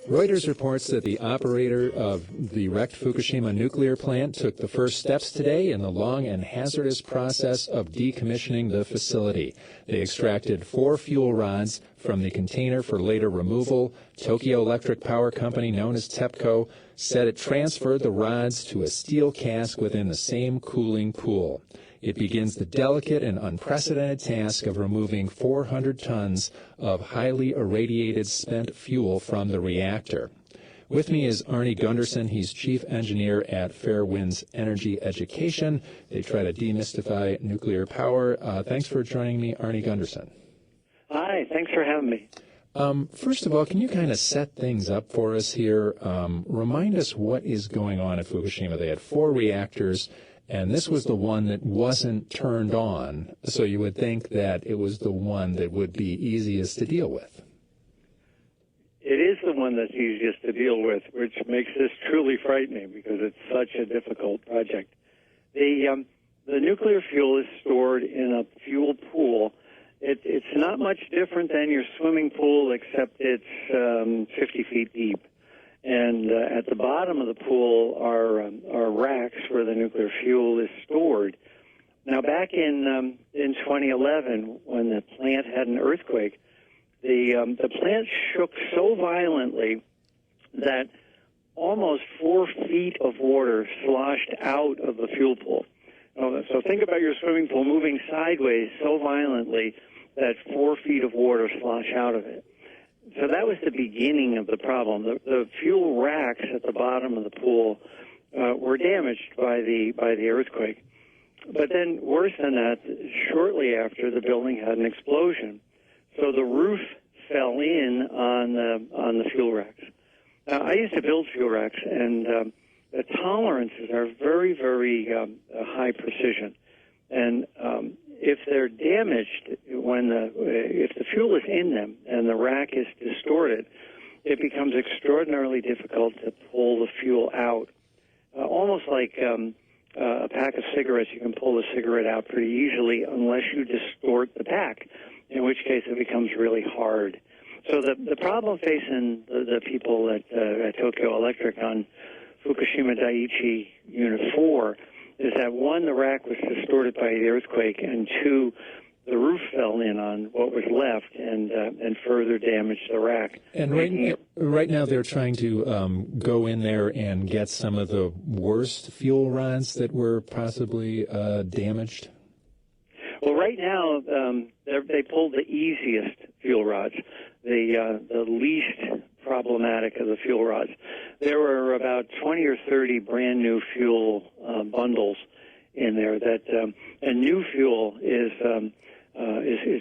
Reuters reports that the operator of the wrecked Fukushima nuclear plant took the first steps today in the long and hazardous process of decommissioning the facility. They extracted 4 fuel rods from the container for later removal. Tokyo Electric Power Company, known as TEPCO, said it transferred the rods to a steel cask within the same cooling pool. It begins the delicate and unprecedented task of removing 400 tons of highly irradiated spent fuel from the reactor. With me is Arnie Gunderson. He's chief engineer at Fairwinds Energy Education. They try to demystify nuclear power. Thanks for joining me, Arnie Gunderson. Hi, thanks for having me. First of all, can you kind of set things up for us here? Remind us what is going on at Fukushima. They had 4 reactors, and this was the one that wasn't turned on, so you would think that it was the one that would be easiest to deal with. It is the one that's easiest to deal with, which makes this truly frightening because it's such a difficult project. The nuclear fuel is stored in a fuel pool. It's not much different than your swimming pool, except it's 50 feet deep. And at the bottom of the pool are racks where the nuclear fuel is stored. Now, back in 2011, when the plant had an earthquake, the plant shook so violently that almost 4 feet of water sloshed out of the fuel pool. So think about your swimming pool moving sideways so violently that 4 feet of water slosh out of it. So that was the beginning of the problem. The fuel racks at the bottom of the pool were damaged by the earthquake. But then, worse than that, shortly after, the building had an explosion. So the roof fell in on the fuel racks. Now, I used to build fuel racks, and the tolerances are very, very high precision. And if they're damaged if the fuel is in them and the rack is distorted, it becomes extraordinarily difficult to pull the fuel out. Almost like a pack of cigarettes, you can pull the cigarette out pretty easily unless you distort the pack, in which case it becomes really hard. So the problem facing the people at Tokyo Electric on Fukushima Daiichi Unit 4 is that, 1, the rack was distorted by the earthquake, and 2, the roof fell in on what was left and further damaged the rack. And right now they're trying to go in there and get some of the worst fuel rods that were possibly damaged? Well, right now they pulled the easiest fuel rods, the least problematic of the fuel rods. There were about 20 or 30 brand new fuel bundles in there. And new fuel is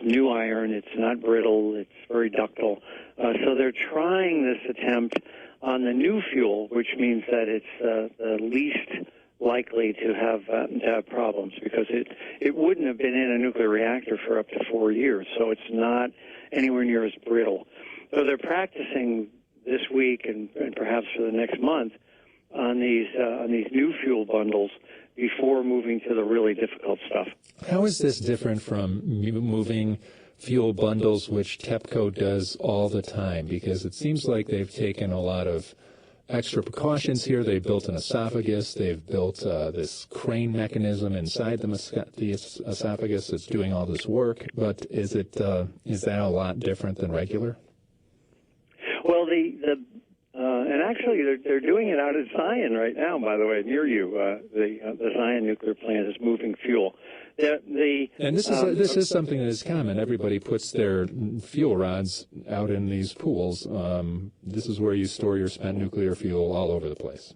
new iron. It's not brittle. It's very ductile. So they're trying this attempt on the new fuel, which means that it's the least likely to have problems, because it wouldn't have been in a nuclear reactor for up to 4 years. So it's not anywhere near as brittle. So they're practicing this week and perhaps for the next month on these new fuel bundles before moving to the really difficult stuff. How is this different from moving fuel bundles, which TEPCO does all the time? Because it seems like they've taken a lot of extra precautions here. They built an esophagus. They've built this crane mechanism inside the esophagus that's doing all this work. But is that a lot different than regular? Well, and actually they're doing it out at Ison right now, by the way, near you. The Ison nuclear plant is moving fuel. And this is something that is common. Everybody puts their fuel rods out in these pools. This is where you store your spent nuclear fuel all over the place.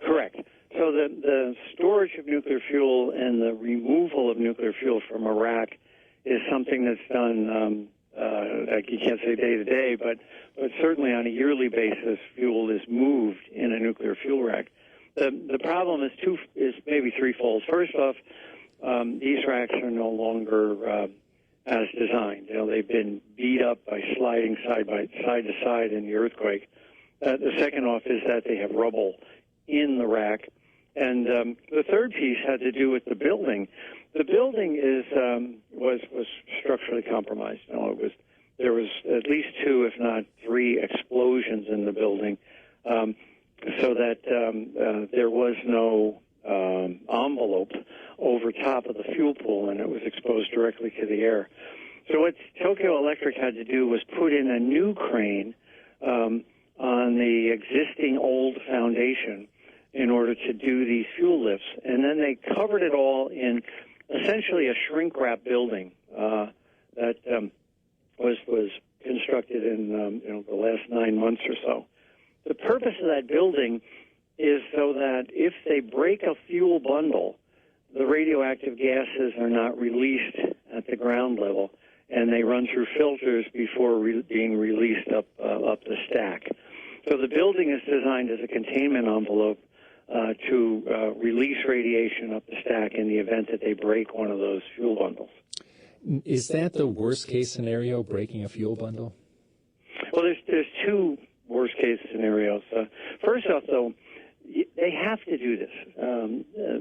Correct. So the storage of nuclear fuel and the removal of nuclear fuel from a rack is something that's done. Like you can't say day to day, but certainly on a yearly basis, fuel is moved in a nuclear fuel rack. The problem is maybe threefold. First off, these racks are no longer as designed. They've been beat up by sliding side to side in the earthquake. The second off is that they have rubble in the rack, and the third piece had to do with the building. The building was structurally compromised. It was there was at least 2, if not 3, explosions in the building, so that there was no envelope over top of the fuel pool, and it was exposed directly to the air. So what Tokyo Electric had to do was put in a new crane on the existing old foundation in order to do these fuel lifts, and then they covered it all in essentially a shrink-wrap building that was constructed in the last 9 months or so. The purpose of that building is so that if they break a fuel bundle, the radioactive gases are not released at the ground level, and they run through filters before being released up the stack. So the building is designed as a containment envelope to release radiation up the stack in the event that they break one of those fuel bundles. Is that the worst-case scenario, breaking a fuel bundle? Well, there's 2 worst-case scenarios. First off, though, they have to do this.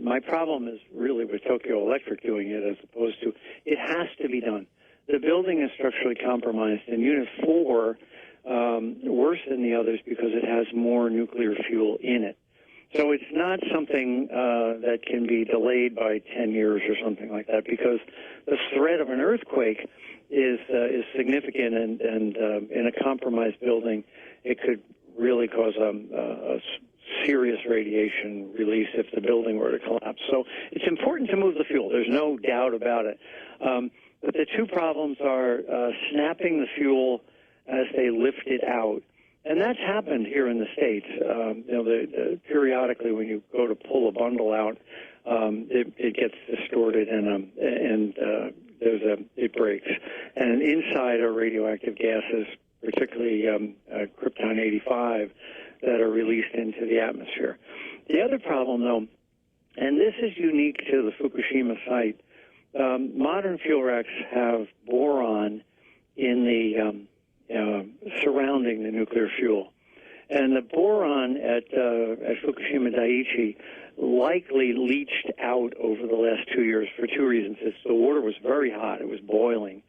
My problem is really with Tokyo Electric doing it as opposed to it has to be done. The building is structurally compromised, and Unit 4 worse than the others because it has more nuclear fuel in it. So it's not something that can be delayed by 10 years or something like that, because the threat of an earthquake is significant, and in a compromised building, it could really cause a serious radiation release if the building were to collapse. So it's important to move the fuel. There's no doubt about it. But the 2 problems are snapping the fuel as they lift it out. And that's happened here in the States. Periodically when you go to pull a bundle out, it gets distorted and it breaks. And inside are radioactive gases, particularly krypton-85, that are released into the atmosphere. The other problem, though, and this is unique to the Fukushima site, modern fuel racks have boron in the surrounding the nuclear fuel. And the boron at Fukushima Daiichi likely leached out over the last 2 years for 2 reasons. The water was very hot. It was boiling.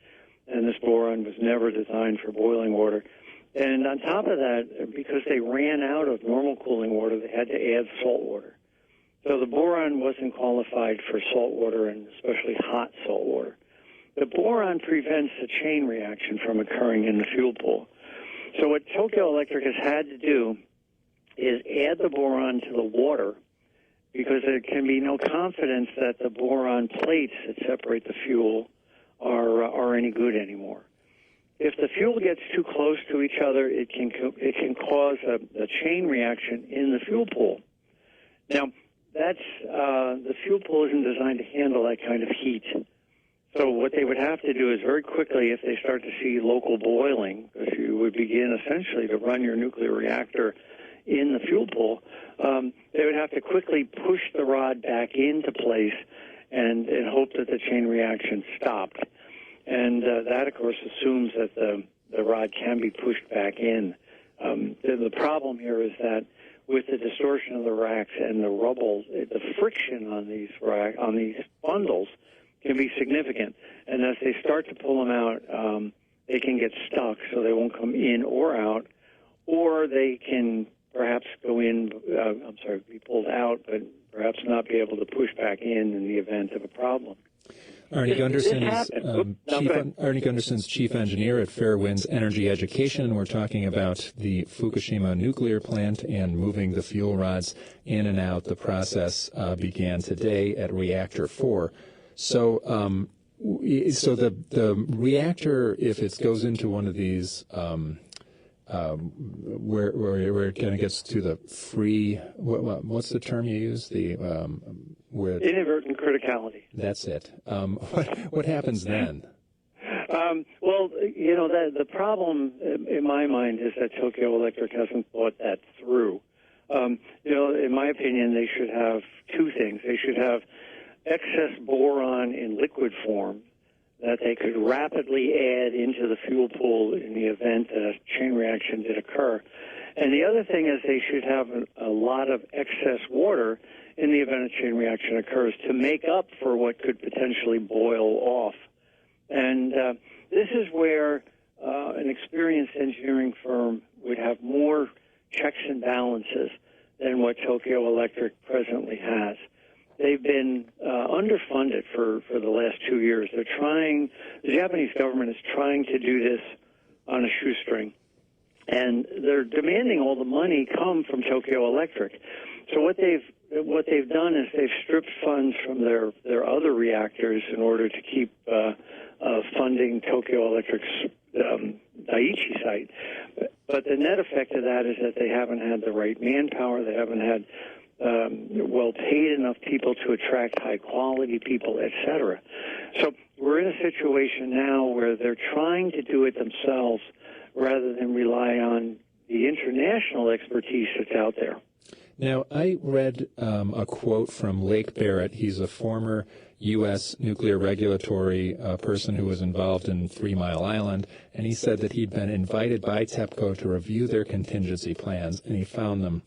And this boron was never designed for boiling water. And on top of that, because they ran out of normal cooling water, they had to add salt water. So the boron wasn't qualified for salt water, and especially hot salt water. The boron prevents a chain reaction from occurring in the fuel pool. So what Tokyo Electric has had to do is add the boron to the water, because there can be no confidence that the boron plates that separate the fuel are any good anymore. If the fuel gets too close to each other, it can cause a chain reaction in the fuel pool. Now, the fuel pool isn't designed to handle that kind of heat. So what they would have to do is very quickly, if they start to see local boiling, because you would begin essentially to run your nuclear reactor in the fuel pool, they would have to quickly push the rod back into place and hope that the chain reaction stopped. And that, of course, assumes that the rod can be pushed back in. The problem here is that with the distortion of the racks and the rubble, the friction on these bundles can be significant. And as they start to pull them out, they can get stuck, so they won't come in or out, or they can perhaps go in, be pulled out, but perhaps not be able to push back in the event of a problem. Arnie Gunderson's chief engineer at Fairwinds Energy Education. We're talking about the Fukushima nuclear plant and moving the fuel rods in and out. The process began today at Reactor 4. So the reactor, if it goes into one of these, where it kind of gets to the free, what's the term you use? Where inadvertent criticality. That's it. What happens then? Well, the problem in my mind is that Tokyo Electric hasn't thought that through. In my opinion, they should have 2 things. They should have excess boron in liquid form that they could rapidly add into the fuel pool in the event that a chain reaction did occur. And the other thing is they should have a lot of excess water in the event a chain reaction occurs to make up for what could potentially boil off. And this is where an experienced engineering firm would have more checks and balances than what Tokyo Electric presently has. They've been underfunded for the last 2 years. The Japanese government is trying to do this on a shoestring, and they're demanding all the money come from Tokyo Electric. So what they've done is they've stripped funds from their other reactors in order to keep funding Tokyo Electric's Daiichi site. But the net effect of that is that they haven't had the right manpower. They haven't had well-paid enough people to attract high-quality people, et cetera. So we're in a situation now where they're trying to do it themselves rather than rely on the international expertise that's out there. Now, I read a quote from Lake Barrett. He's a former U.S. nuclear regulatory person who was involved in 3 Mile Island, and he said that he'd been invited by TEPCO to review their contingency plans, and he found them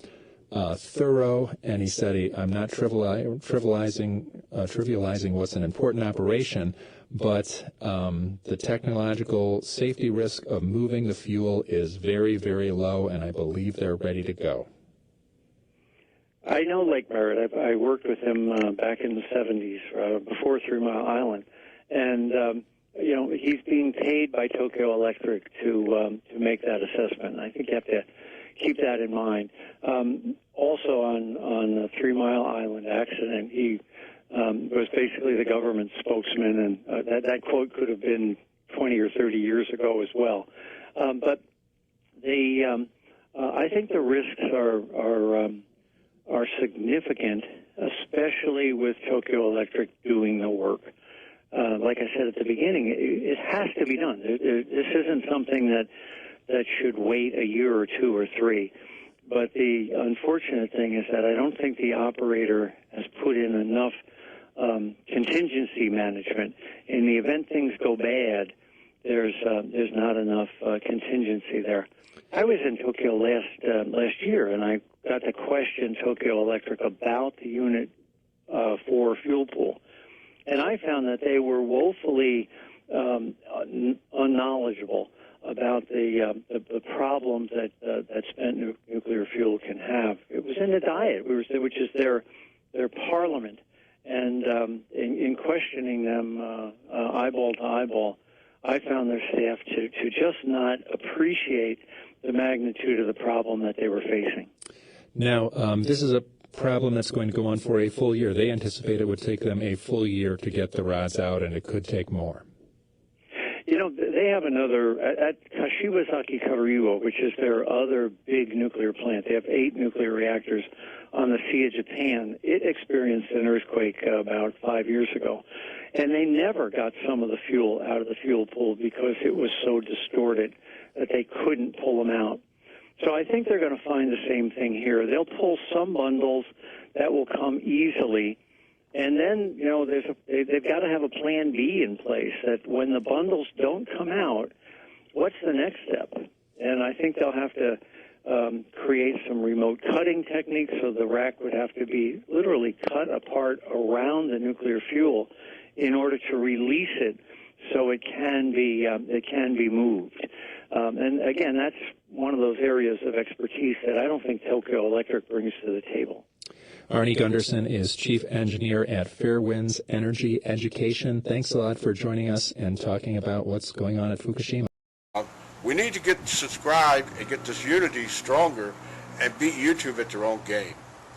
thorough, and he said, I'm not trivializing what's an important operation, but the technological safety risk of moving the fuel is very, very low, and I believe they're ready to go. I know Lake Barrett. I worked with him back in the 70s, before 3 Mile Island, and he's being paid by Tokyo Electric to make that assessment. And I think you have to keep that in mind. Also, on the 3 Mile Island accident, he was basically the government spokesman, and that quote could have been 20 or 30 years ago as well. But I think the risks are significant, especially with Tokyo Electric doing the work. Like I said at the beginning, it has to be done. This isn't something that should wait a year or 2 or 3. But the unfortunate thing is that I don't think the operator has put in enough contingency management. In the event things go bad, there's not enough contingency there. I was in Tokyo last year, and I got to question Tokyo Electric about the Unit 4 fuel pool. And I found that they were woefully unknowledgeable about the problems that spent nuclear fuel can have. It was in the diet, which is their parliament. And in questioning them eyeball to eyeball, I found their staff to just not appreciate the magnitude of the problem that they were facing. Now, this is a problem that's going to go on for a full year. They anticipate it would take them a full year to get the rods out, and it could take more. They have another, at Kashiwazaki Karyuo, which is their other big nuclear plant. They have 8 nuclear reactors on the Sea of Japan. It experienced an earthquake about 5 years ago, and they never got some of the fuel out of the fuel pool because it was so distorted that they couldn't pull them out. So I think they're going to find the same thing here. They'll pull some bundles that will come easily, and then, they've got to have a plan B in place that when the bundles don't come out, what's the next step? And I think they'll have to create some remote cutting techniques, so the rack would have to be literally cut apart around the nuclear fuel in order to release it so it can be moved. And again, that's one of those areas of expertise that I don't think Tokyo Electric brings to the table. Arnie Gunderson is Chief Engineer at Fairwinds Energy Education. Thanks a lot for joining us and talking about what's going on at Fukushima. We need to get subscribed and get this unity stronger and beat YouTube at their own game.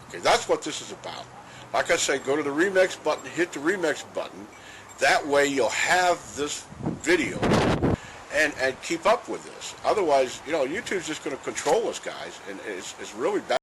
Okay, that's what this is about. Like I say, go to the Remix button, hit the Remix button. That way you'll have this video and keep up with this. Otherwise, YouTube's just going to control us, guys, and it's really bad.